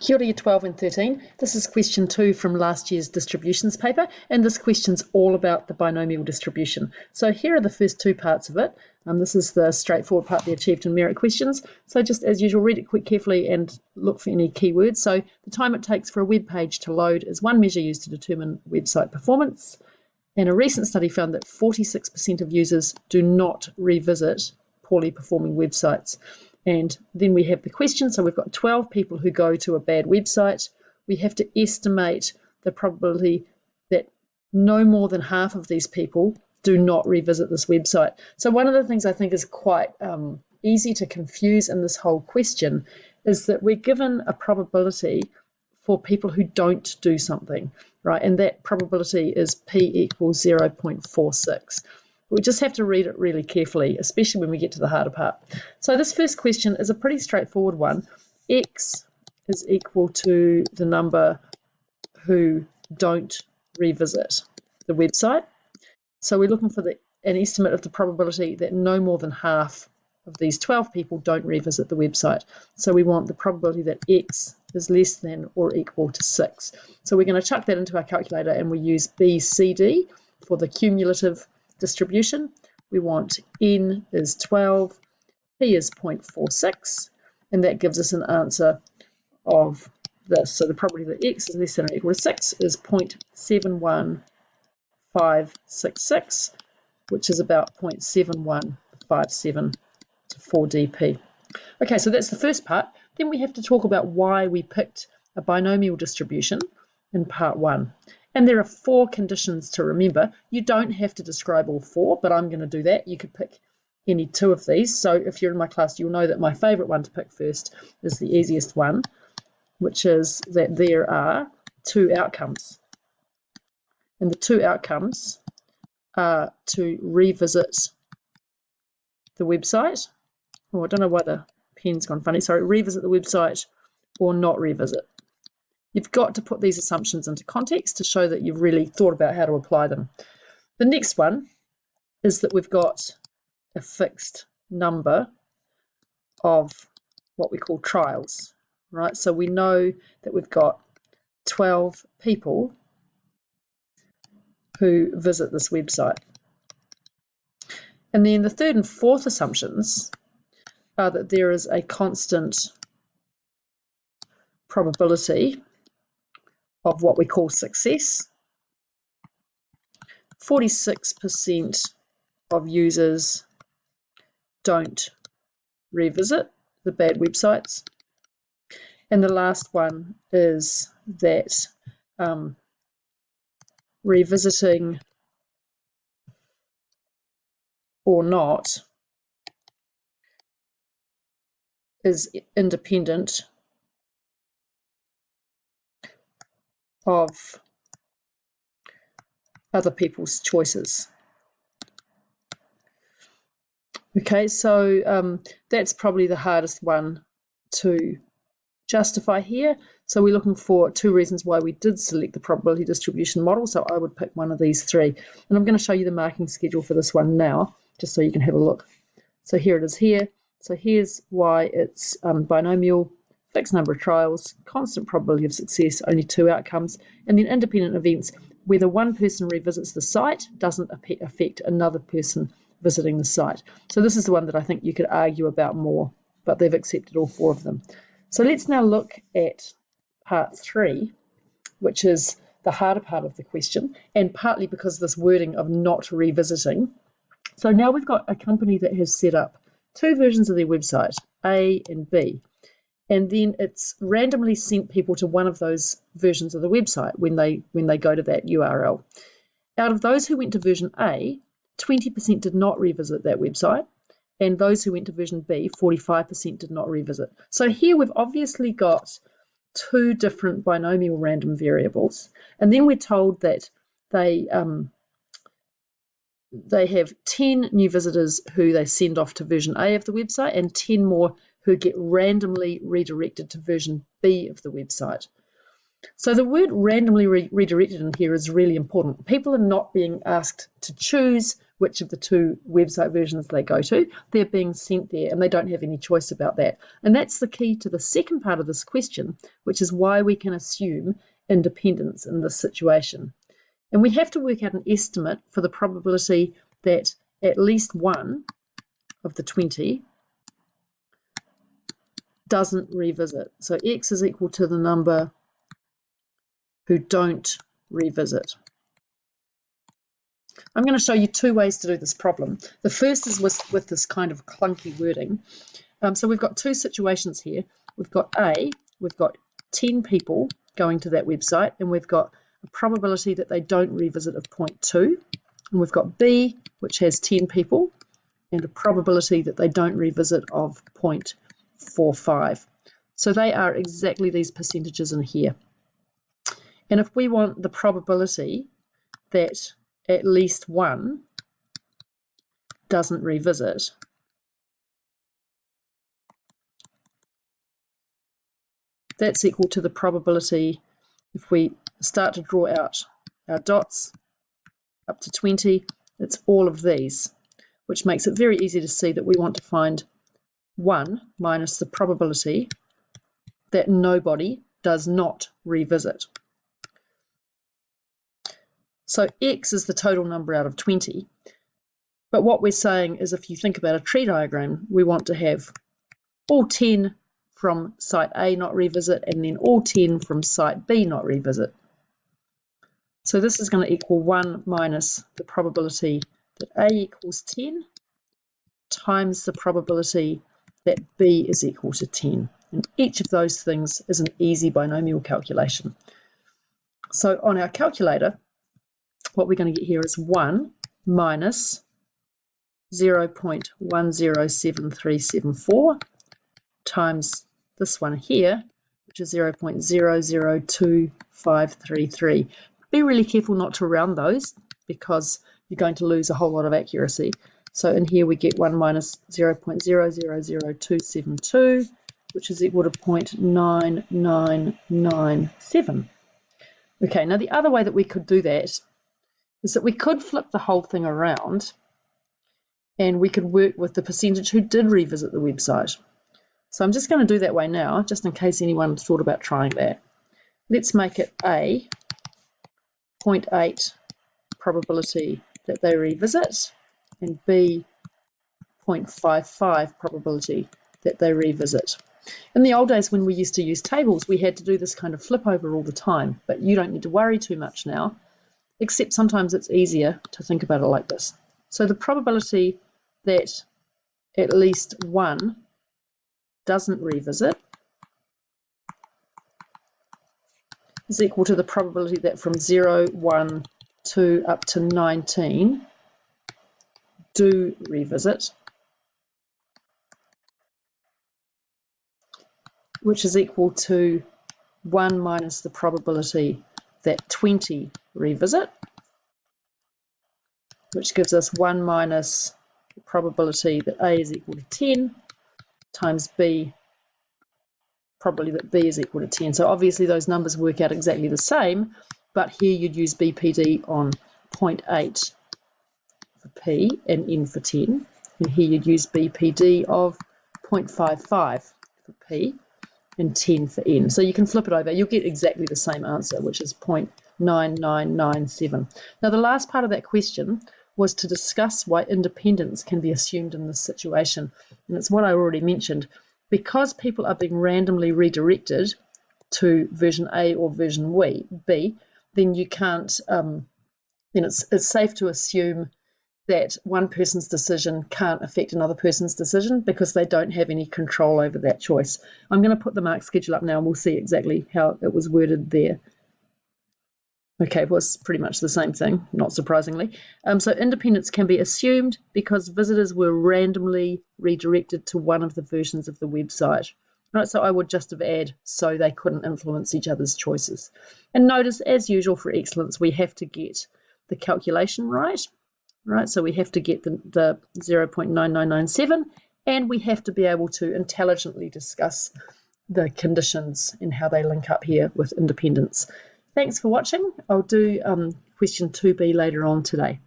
Kia ora, year 12 and 13. This is question 2 from last year's distributions paper, and this question's all about the binomial distribution. So here are the first two parts of it. This is the straightforward part, the achieved and merit questions. So just as usual, read it quick carefully and look for any keywords. So the time it takes for a web page to load is one measure used to determine website performance. And a recent study found that 46% of users do not revisit poorly performing websites. And then we have the question. So we've got 12 people who go to a bad website. We have to estimate the probability that no more than half of these people do not revisit this website. So one of the things I think is quite easy to confuse in this whole question is that we're given a probability for people who don't do something, right? And that probability is P equals 0.46. We just have to read it really carefully, especially when we get to the harder part. So this first question is a pretty straightforward one. X is equal to the number who don't revisit the website. So we're looking for an estimate of the probability that no more than half of these 12 people don't revisit the website. So we want the probability that X is less than or equal to 6. So we're going to chuck that into our calculator and we use BCD for the cumulative distribution. We want N is 12, P is 0.46, and that gives us an answer of this. So the probability that X is less than or equal to 6 is 0.71566, which is about 0.7157 to 4 dp. Okay, so that's the first part. Then we have to talk about why we picked a binomial distribution in part 1. And there are 4 conditions to remember. You don't have to describe all 4, but I'm going to do that. You could pick any 2 of these. So if you're in my class, you'll know that my favourite one to pick first is the easiest one, which is that there are 2 outcomes. And the 2 outcomes are to revisit the website. Oh, I don't know why the pen's gone funny. Sorry, revisit the website or not revisit. You've got to put these assumptions into context to show that you've really thought about how to apply them. The next one is that we've got a fixed number of what we call trials, right? So we know that we've got 12 people who visit this website. And then the third and fourth assumptions are that there is a constant probability of what we call success. 46% of users don't revisit the bad websites. And the last one is that revisiting or not is independent of other people's choices. Okay, so that's probably the hardest one to justify here. So we're looking for 2 reasons why we did select the probability distribution model. So I would pick one of these 3. And I'm going to show you the marking schedule for this one now, just so you can have a look. So here it is here. So here's why it's binomial, fixed number of trials, constant probability of success, only 2 outcomes, and then independent events. Whether one person revisits the site doesn't affect another person visiting the site. So this is the one that I think you could argue about more, but they've accepted all 4 of them. So let's now look at part 3, which is the harder part of the question, and partly because of this wording of not revisiting. So now we've got a company that has set up 2 versions of their website, A and B. And then it's randomly sent people to one of those versions of the website when they go to that URL. Out of those who went to version A, 20% did not revisit that website, and those who went to version B, 45% did not revisit. So here we've obviously got 2 different binomial random variables, and then we're told that they have 10 new visitors who they send off to version A of the website and 10 more who get randomly redirected to version B of the website. So the word randomly redirected in here is really important. People are not being asked to choose which of the two website versions they go to. They're being sent there and they don't have any choice about that. And that's the key to the second part of this question, which is why we can assume independence in this situation. And we have to work out an estimate for the probability that at least one of the 20 doesn't revisit. So X is equal to the number who don't revisit. I'm going to show you two ways to do this problem. The first is with this kind of clunky wording. So we've got two situations here. We've got A, we've got 10 people going to that website, and we've got a probability that they don't revisit of 0.2. And we've got B, which has 10 people, and a probability that they don't revisit of 0.45. So they are exactly these percentages in here. And if we want the probability that at least one doesn't revisit, that's equal to the probability, if we start to draw out our dots up to 20, it's all of these, which makes it very easy to see that we want to find 1 minus the probability that nobody does not revisit. So X is the total number out of 20. But what we're saying is, if you think about a tree diagram, we want to have all 10 from site A not revisit, and then all 10 from site B not revisit. So this is going to equal 1 minus the probability that A equals 10 times the probability that B is equal to 10. And each of those things is an easy binomial calculation. So on our calculator, what we're going to get here is 1 minus 0.107374 times this one here, which is 0.002533. Be really careful not to round those, because you're going to lose a whole lot of accuracy. So in here we get 1 minus 0.000272, which is equal to 0.9997. Okay, now the other way that we could do that is that we could flip the whole thing around and we could work with the percentage who did revisit the website. So I'm just going to do that way now, just in case anyone thought about trying that. Let's make it A, 0.8 probability that they revisit, and B, 0.55 probability that they revisit. In the old days when we used to use tables, we had to do this kind of flip over all the time, but you don't need to worry too much now, except sometimes it's easier to think about it like this. So the probability that at least one doesn't revisit is equal to the probability that from 0, 1, 2 up to 19 do revisit, which is equal to 1 minus the probability that 20 revisit, which gives us 1 minus the probability that A is equal to 10 times B, probability that B is equal to 10. So obviously those numbers work out exactly the same, but here you'd use BPD on 0.8 for P and N for 10, and here you'd use BPD of 0.55 for P and 10 for N. So you can flip it over, you'll get exactly the same answer, which is 0.9997. Now the last part of that question was to discuss why independence can be assumed in this situation. And it's what I already mentioned. Because people are being randomly redirected to version A or version B, then you can't, then it's safe to assume that one person's decision can't affect another person's decision because they don't have any control over that choice. I'm going to put the mark schedule up now and we'll see exactly how it was worded there. Okay, well, it's pretty much the same thing, not surprisingly. So independence can be assumed because visitors were randomly redirected to one of the versions of the website. Right, so I would just have added so they couldn't influence each other's choices. And notice, as usual for excellence, we have to get the calculation right? So we have to get the 0.9997, and we have to be able to intelligently discuss the conditions and how they link up here with independence. Thanks for watching. I'll do question 2B later on today.